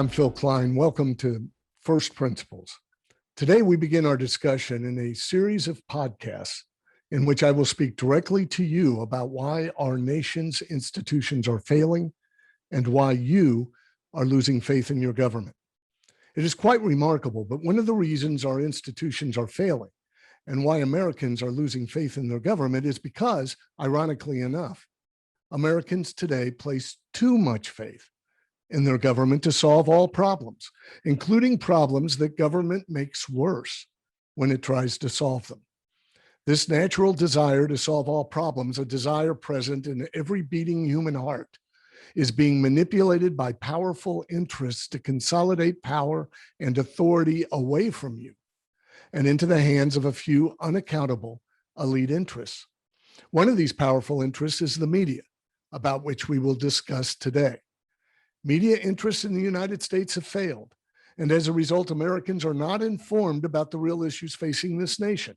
I'm Phill Klein. Welcome to First Principles. Today, we begin our discussion in a series of podcasts in which I will speak directly to you about why our nation's institutions are failing and why you are losing faith in your government. It is quite remarkable, but one of the reasons our institutions are failing and why Americans are losing faith in their government is because, ironically enough, Americans today place too much faith in their government to solve all problems, including problems that government makes worse when it tries to solve them. This natural desire to solve all problems, a desire present in every beating human heart, is being manipulated by powerful interests to consolidate power and authority away from you and into the hands of a few unaccountable elite interests. One of these powerful interests is the media, about which we will discuss today. Media interests in the United States have failed, and as a result, Americans are not informed about the real issues facing this nation.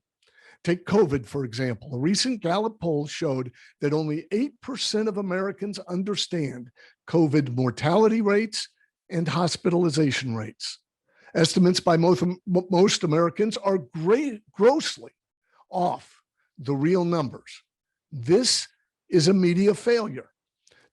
Take COVID, for example. A recent Gallup poll showed that only 8% of Americans understand COVID mortality rates and hospitalization rates. Estimates by most Americans are grossly off the real numbers. This is a media failure.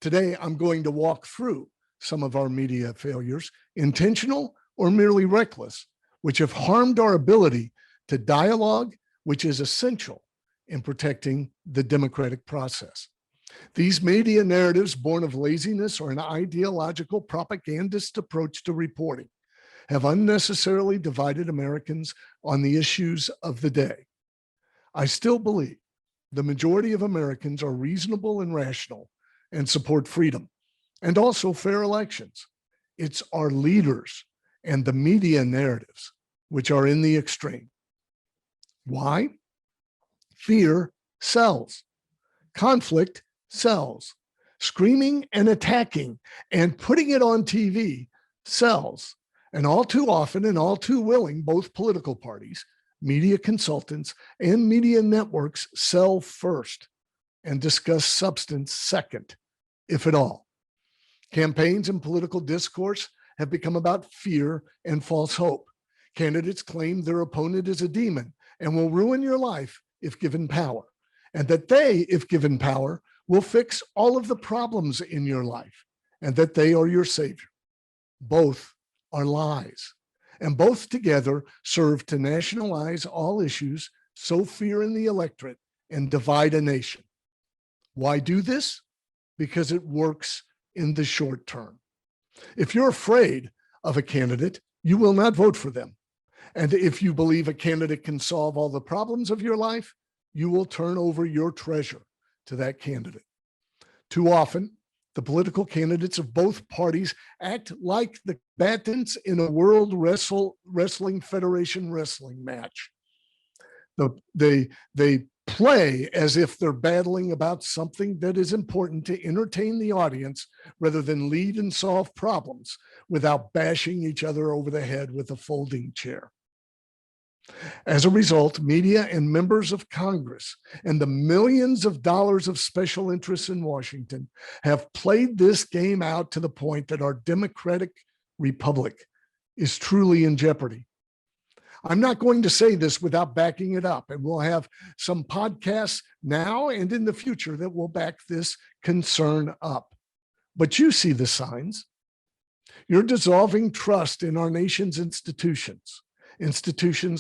Today, I'm going to walk through some of our media failures, intentional or merely reckless, which have harmed our ability to dialogue, which is essential in protecting the democratic process. These media narratives, born of laziness or an ideological propagandist approach to reporting, have unnecessarily divided Americans on the issues of the day. I still believe the majority of Americans are reasonable and rational and support freedom and also fair elections. It's our leaders and the media narratives which are in the extreme. Why? Fear sells. Conflict sells. Screaming and attacking and putting it on TV sells. And all too often and all too willing, both political parties, media consultants, and media networks sell first and discuss substance second, if at all. Campaigns and political discourse have become about fear and false hope. Candidates claim their opponent is a demon and will ruin your life if given power, and that they, if given power, will fix all of the problems in your life, and that they are your savior. Both are lies, and both together serve to nationalize all issues, sow fear in the electorate, and divide a nation. Why do this? Because it works in the short term. If you're afraid of a candidate, you will not vote for them. And if you believe a candidate can solve all the problems of your life, you will turn over your treasure to that candidate. Too often, the political candidates of both parties act like the combatants in a World Wrestling Federation wrestling match. They play as if they're battling about something that is important to entertain the audience rather than lead and solve problems without bashing each other over the head with a folding chair. As a result, media and members of Congress and the millions of dollars of special interests in Washington have played this game out to the point that our democratic republic is truly in jeopardy. I'm not going to say this without backing it up, and we'll have some podcasts now and in the future that will back this concern up. But you see the signs. You're dissolving trust in our nation's institutions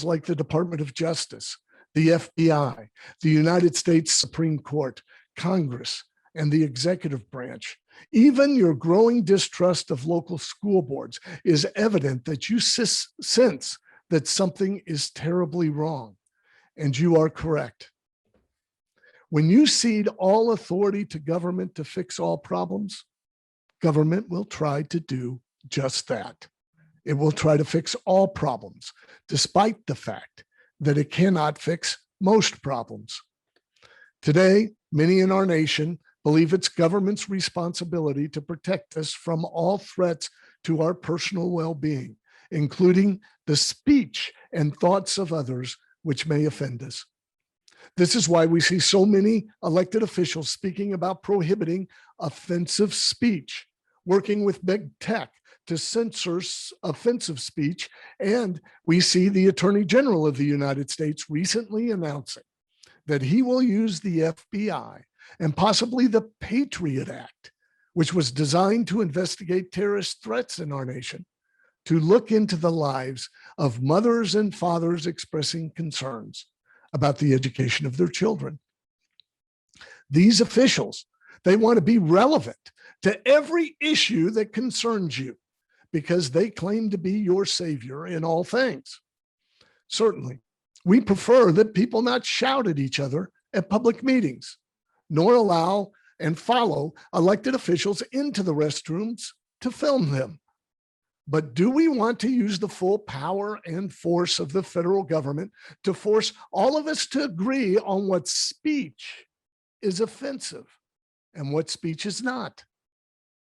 like the Department of Justice, the FBI, the United States Supreme Court, Congress, and the executive branch. Even your growing distrust of local school boards is evident that you sense that something is terribly wrong, and you are correct. When you cede all authority to government to fix all problems, government will try to do just that. It will try to fix all problems, despite the fact that it cannot fix most problems. Today, many in our nation believe it's government's responsibility to protect us from all threats to our personal well-being, including the speech and thoughts of others which may offend us. This is why we see so many elected officials speaking about prohibiting offensive speech, working with big tech to censor offensive speech. And we see the Attorney General of the United States recently announcing that he will use the FBI and possibly the Patriot Act, which was designed to investigate terrorist threats in our nation, to look into the lives of mothers and fathers expressing concerns about the education of their children. These officials, they want to be relevant to every issue that concerns you because they claim to be your savior in all things. Certainly, we prefer that people not shout at each other at public meetings, nor allow and follow elected officials into the restrooms to film them. But do we want to use the full power and force of the federal government to force all of us to agree on what speech is offensive and what speech is not?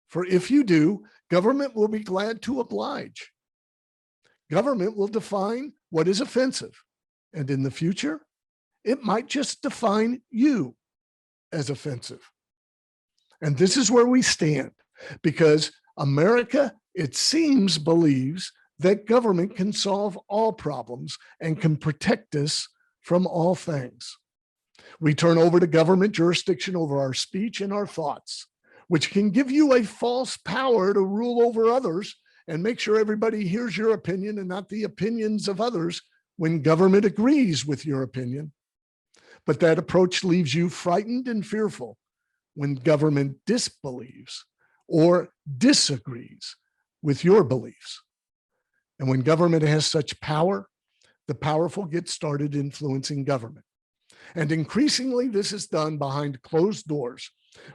For if you do, government will be glad to oblige. Government will define what is offensive, and in the future, it might just define you as offensive. And this is where we stand, because America, it seems, believes that government can solve all problems and can protect us from all things. We turn over to government jurisdiction over our speech and our thoughts, which can give you a false power to rule over others and make sure everybody hears your opinion and not the opinions of others when government agrees with your opinion. But that approach leaves you frightened and fearful when government disbelieves or disagrees with your beliefs. And when government has such power, the powerful get started influencing government. And increasingly, this is done behind closed doors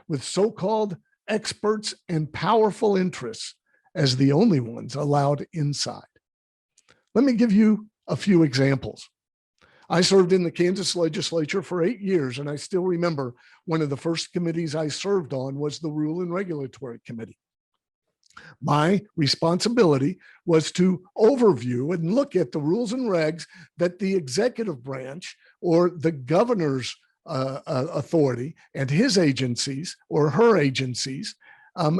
with so-called experts and powerful interests as the only ones allowed inside. Let me give you a few examples. I served in the Kansas legislature for 8 years, and I still remember one of the first committees I served on was the Rule and Regulatory Committee. My responsibility was to overview and look at the rules and regs that the executive branch or the governor's authority and his agencies or her agencies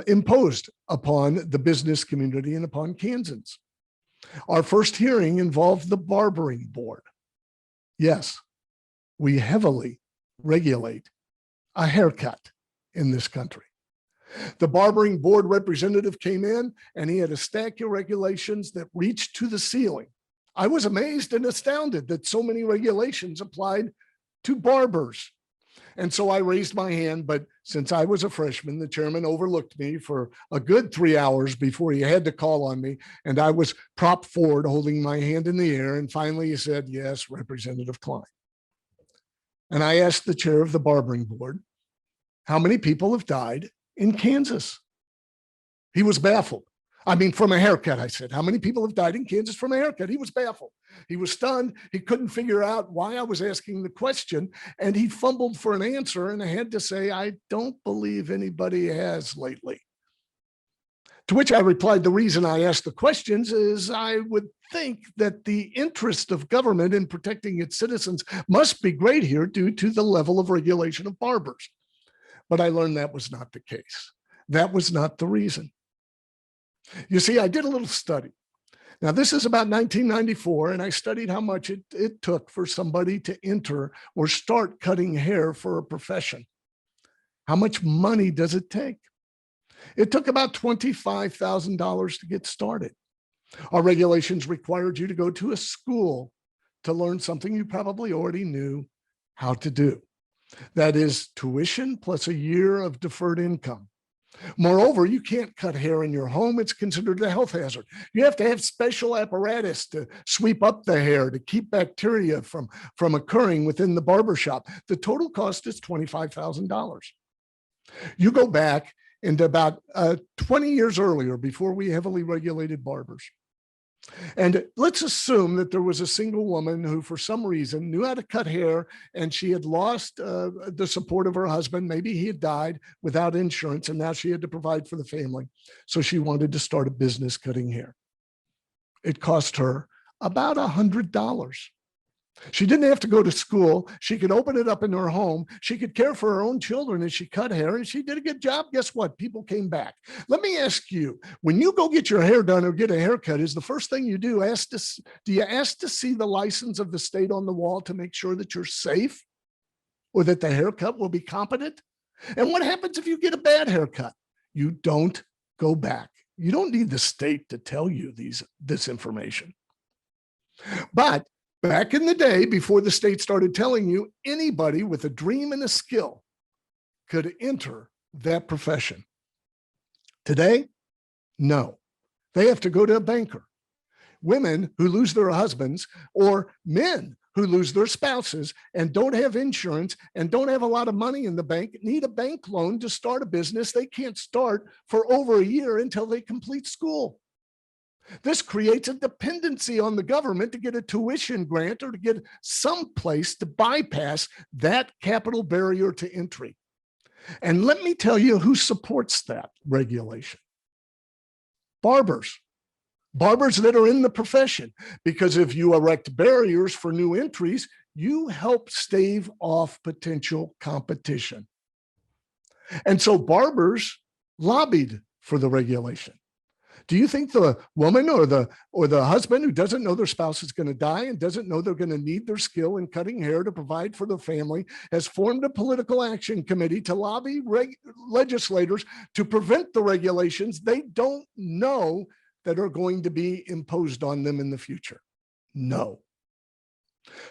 imposed upon the business community and upon Kansans. Our first hearing involved the barbering board. Yes, we heavily regulate a haircut in this country. The barbering board representative came in and he had a stack of regulations that reached to the ceiling. I was amazed and astounded that so many regulations applied to barbers. And so I raised my hand, but since I was a freshman, the chairman overlooked me for a good 3 hours before he had to call on me. And I was propped forward holding my hand in the air. And finally he said, "Yes, Representative Klein." And I asked the chair of the barbering board, "How many people have died in Kansas?" He was baffled. I mean, from a haircut, I said, "How many people have died in Kansas from a haircut?" He was baffled. He was stunned. He couldn't figure out why I was asking the question. And he fumbled for an answer. And I had to say, "I don't believe anybody has lately." To which I replied, the reason I asked the questions is I would think that the interest of government in protecting its citizens must be great here due to the level of regulation of barbers. But I learned that was not the case. That was not the reason. You see, I did a little study. Now, this is about 1994, and I studied how much it took for somebody to enter or start cutting hair for a profession. How much money does it take? It took about $25,000 to get started. Our regulations required you to go to a school to learn something you probably already knew how to do. That is tuition plus a year of deferred income. Moreover, you can't cut hair in your home. It's considered a health hazard. You have to have special apparatus to sweep up the hair to keep bacteria from occurring within the barbershop. The total cost is $25,000. You go back into about 20 years earlier, before we heavily regulated barbers. And let's assume that there was a single woman who, for some reason, knew how to cut hair, and she had lost the support of her husband. Maybe he had died without insurance, and now she had to provide for the family. So she wanted to start a business cutting hair. It cost her about $100. She didn't have to go to school. She could open it up in her home. She could care for her own children as she cut hair, and she did a good job. Guess what? People came back. Let me ask you, when you go get your hair done or get a haircut, is the first thing you do, do you ask to see the license of the state on the wall to make sure that you're safe or that the haircut will be competent? And what happens if you get a bad haircut? You don't go back. You don't need the state to tell you this information. But back in the day, before the state started telling you, anybody with a dream and a skill could enter that profession. Today, no. They have to go to a banker. Women who lose their husbands, or men who lose their spouses and don't have insurance and don't have a lot of money in the bank, need a bank loan to start a business they can't start for over a year until they complete school. This creates a dependency on the government to get a tuition grant or to get some place to bypass that capital barrier to entry. And let me tell you who supports that regulation. Barbers that are in the profession, because if you erect barriers for new entries, you help stave off potential competition. And so barbers lobbied for the regulation. Do you think the woman or the husband who doesn't know their spouse is going to die and doesn't know they're going to need their skill in cutting hair to provide for their family has formed a political action committee to lobby legislators to prevent the regulations they don't know that are going to be imposed on them in the future? No.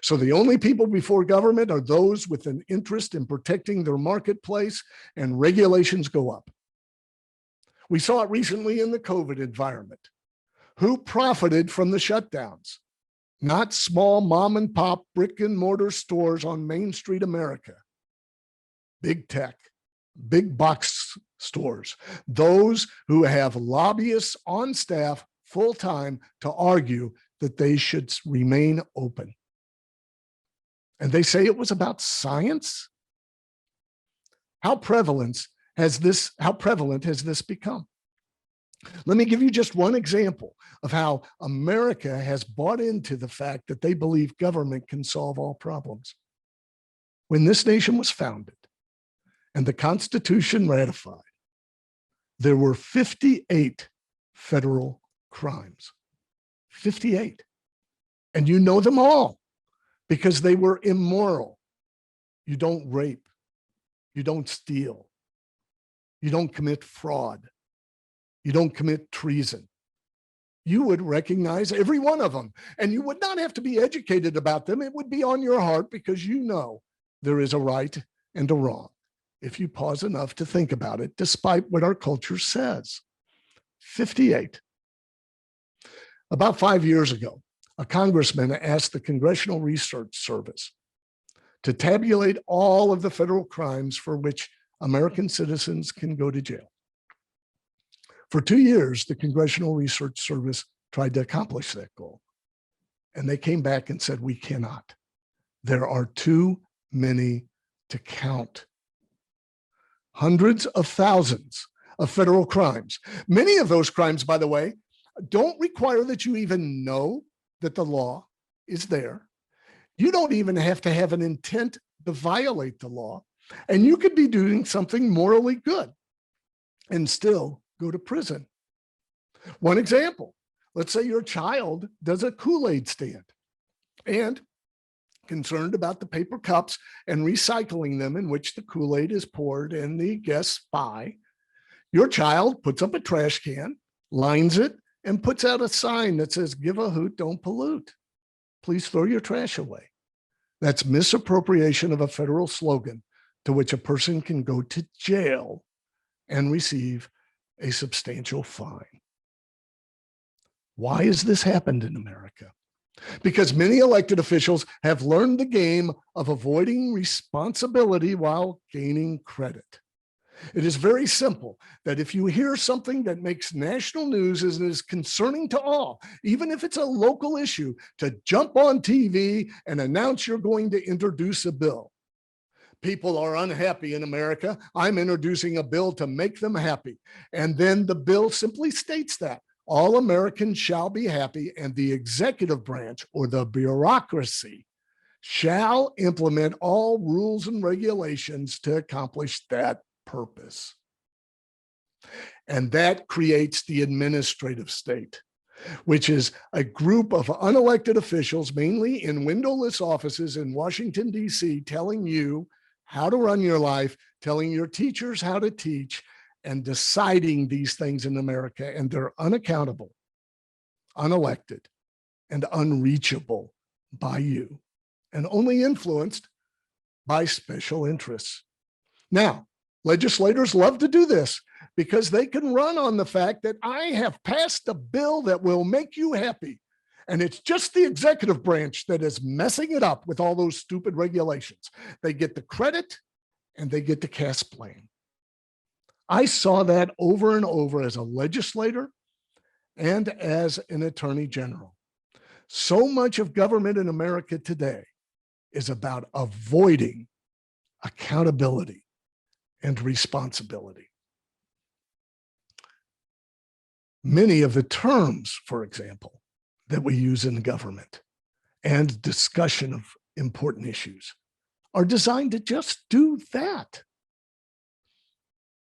So the only people before government are those with an interest in protecting their marketplace, and regulations go up. We saw it recently in the COVID environment. Who profited from the shutdowns? Not small mom and pop brick and mortar stores on Main Street America. Big tech, big box stores, those who have lobbyists on staff full time to argue that they should remain open. And they say it was about science. How prevalent has this become? Let me give you just one example of how America has bought into the fact that they believe government can solve all problems. When this nation was founded and the Constitution ratified, there were 58 federal crimes. 58. And you know them all because they were immoral. You don't rape. You don't steal. You don't commit fraud. You don't commit treason. You would recognize every one of them, and you would not have to be educated about them. It would be on your heart because you know there is a right and a wrong if you pause enough to think about it, despite what our culture says. 58. About 5 years ago, a congressman asked the Congressional Research Service to tabulate all of the federal crimes for which American citizens can go to jail. For 2 years, the Congressional Research Service tried to accomplish that goal. And they came back and said, we cannot. There are too many to count. Hundreds of thousands of federal crimes. Many of those crimes, by the way, don't require that you even know that the law is there. You don't even have to have an intent to violate the law. And you could be doing something morally good and still go to prison. One example, let's say your child does a Kool-Aid stand and concerned about the paper cups and recycling them in which the Kool-Aid is poured and the guests buy. Your child puts up a trash can, lines it, and puts out a sign that says, "Give a hoot, don't pollute. Please throw your trash away." That's misappropriation of a federal slogan to which a person can go to jail and receive a substantial fine. Why has this happened in America? Because many elected officials have learned the game of avoiding responsibility while gaining credit. It is very simple that if you hear something that makes national news and is concerning to all, even if it's a local issue, to jump on TV and announce you're going to introduce a bill. People are unhappy in America. I'm introducing a bill to make them happy. And then the bill simply states that all Americans shall be happy, and the executive branch or the bureaucracy shall implement all rules and regulations to accomplish that purpose. And that creates the administrative state, which is a group of unelected officials, mainly in windowless offices in Washington, D.C., telling you how to run your life, telling your teachers how to teach, and deciding these things in America. And they're unaccountable, unelected, and unreachable by you, and only influenced by special interests. Now, legislators love to do this because they can run on the fact that I have passed a bill that will make you happy. And it's just the executive branch that is messing it up with all those stupid regulations. They get the credit and they get to cast blame. I saw that over and over as a legislator and as an attorney general. So much of government in America today is about avoiding accountability and responsibility. Many of the terms, for example, that we use in government and discussion of important issues are designed to just do that.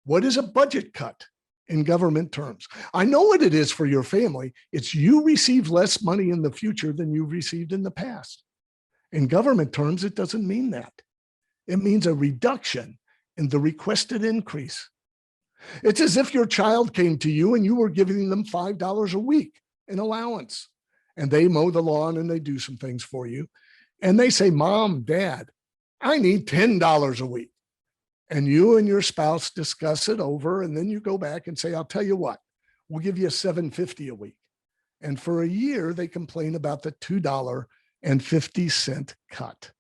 What is a budget cut in government terms? I know what it is for your family. It's you receive less money in the future than you received in the past. In government terms, it doesn't mean that. It means a reduction in the requested increase. It's as if your child came to you and you were giving them $5 a week in allowance, and they mow the lawn and they do some things for you. And they say, Mom, Dad, I need $10 a week. And you and your spouse discuss it over, and then you go back and say, I'll tell you what, we'll give you $7.50 a week. And for a year, they complain about the $2.50 cut.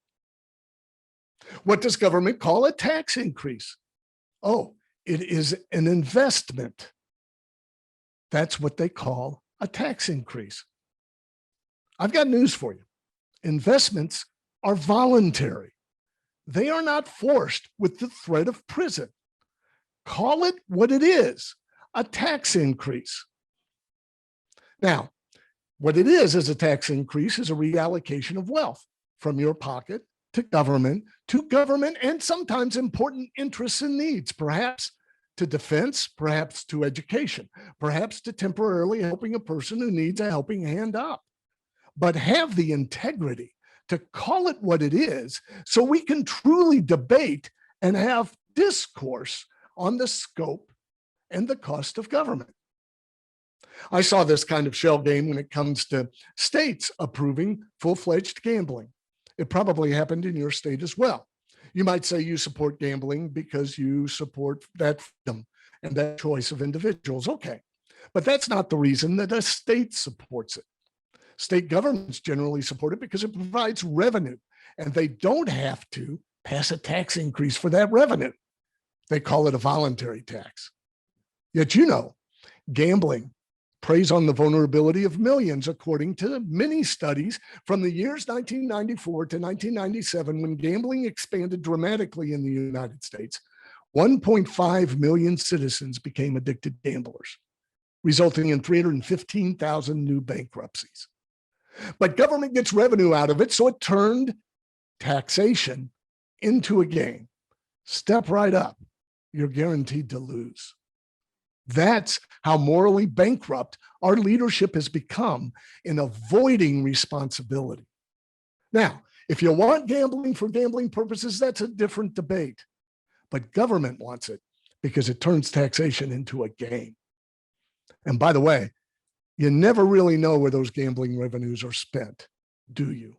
What does government call a tax increase? Oh, it is an investment. That's what they call a tax increase. I've got news for you. Investments are voluntary. They are not forced with the threat of prison. Call it what it is, a tax increase. Now, what it is a tax increase is a reallocation of wealth from your pocket to government, and sometimes important interests and needs, perhaps to defense, perhaps to education, perhaps to temporarily helping a person who needs a helping hand up. But have the integrity to call it what it is so we can truly debate and have discourse on the scope and the cost of government. I saw this kind of shell game when it comes to states approving full-fledged gambling. It probably happened in your state as well. You might say you support gambling because you support that freedom and that choice of individuals. Okay, but that's not the reason that a state supports it. State governments generally support it because it provides revenue, and they don't have to pass a tax increase for that revenue. They call it a voluntary tax. Yet, you know, gambling preys on the vulnerability of millions, according to many studies from the years 1994 to 1997, when gambling expanded dramatically in the United States. 1.5 million citizens became addicted gamblers, resulting in 315,000 new bankruptcies. But government gets revenue out of it, so it turned taxation into a game. Step right up, you're guaranteed to lose. That's how morally bankrupt our leadership has become in avoiding responsibility. Now, if you want gambling for gambling purposes, that's a different debate. But government wants it because it turns taxation into a game. And by the way, you never really know where those gambling revenues are spent, do you?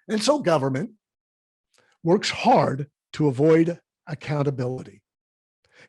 And so government works hard to avoid accountability.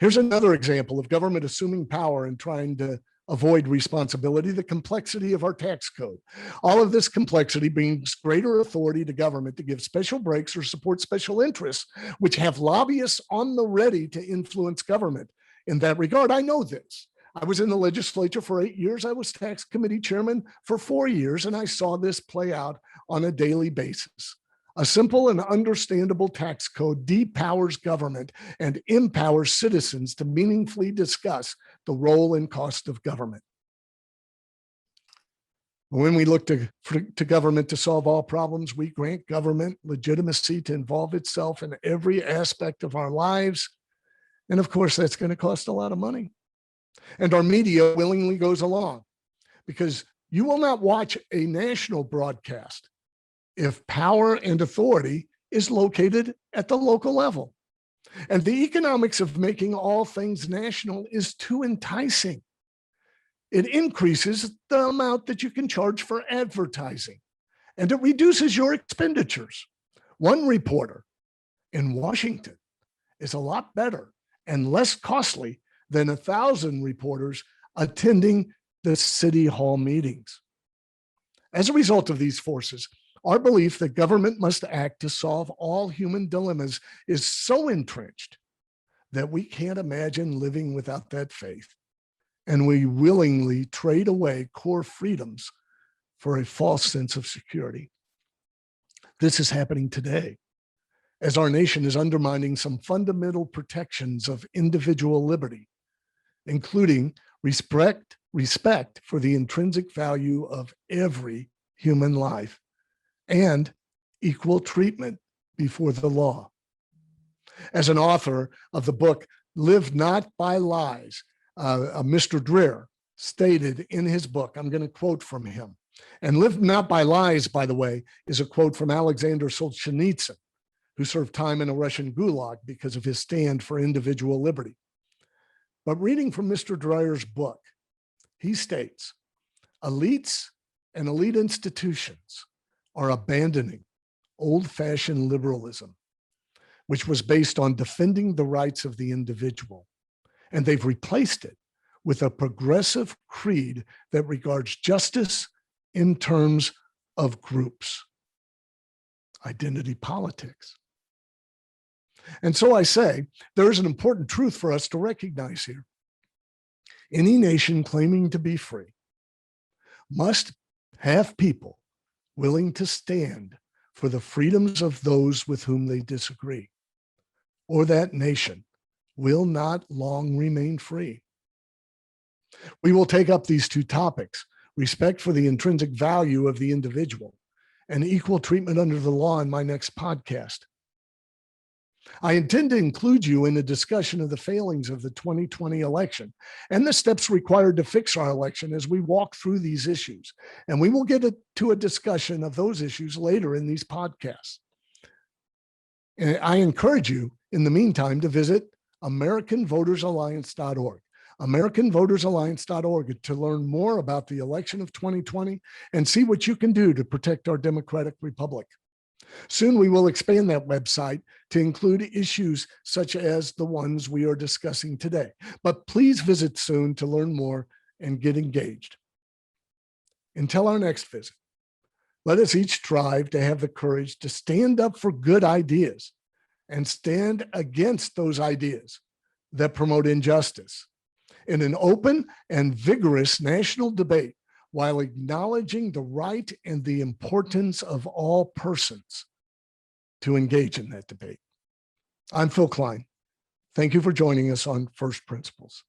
Here's another example of government assuming power and trying to avoid responsibility: the complexity of our tax code. All of this complexity brings greater authority to government to give special breaks or support special interests, which have lobbyists on the ready to influence government. In that regard, I know this. I was in the legislature for 8 years. I was tax committee chairman for 4 years, and I saw this play out on a daily basis. A simple and understandable tax code depowers government and empowers citizens to meaningfully discuss the role and cost of government. When we look to government to solve all problems, we grant government legitimacy to involve itself in every aspect of our lives. And of course, that's going to cost a lot of money. And our media willingly goes along, because you will not watch a national broadcast if power and authority is located at the local level. And the economics of making all things national is too enticing. It increases the amount that you can charge for advertising, and it reduces your expenditures. One reporter in Washington is a lot better and less costly than 1,000 reporters attending the city hall meetings. As a result of these forces, our belief that government must act to solve all human dilemmas is so entrenched that we can't imagine living without that faith. And we willingly trade away core freedoms for a false sense of security. This is happening today, as our nation is undermining some fundamental protections of individual liberty, including respect for the intrinsic value of every human life and equal treatment before the law. As an author of the book, Live Not by Lies, Mr. Dreher stated in his book, I'm going to quote from him. And Live Not by Lies, by the way, is a quote from Alexander Solzhenitsyn, who served time in a Russian gulag because of his stand for individual liberty. But reading from Mr. Dreher's book, he states, elites and elite institutions are abandoning old-fashioned liberalism, which was based on defending the rights of the individual. And they've replaced it with a progressive creed that regards justice in terms of groups, identity politics. And so I say, there is an important truth for us to recognize here. Any nation claiming to be free must have people willing to stand for the freedoms of those with whom they disagree, or that nation will not long remain free. We will take up these two topics, respect for the intrinsic value of the individual and equal treatment under the law, in my next podcast. I intend to include you in a discussion of the failings of the 2020 election and the steps required to fix our election as we walk through these issues. And we will get to a discussion of those issues later in these podcasts. And I encourage you, in the meantime, to visit AmericanVotersAlliance.org, AmericanVotersAlliance.org, to learn more about the election of 2020 and see what you can do to protect our democratic republic. Soon we will expand that website to include issues such as the ones we are discussing today. But please visit soon to learn more and get engaged. Until our next visit, let us each strive to have the courage to stand up for good ideas and stand against those ideas that promote injustice in an open and vigorous national debate, while acknowledging the right and the importance of all persons to engage in that debate. I'm Phill Klein. Thank you for joining us on First Principles.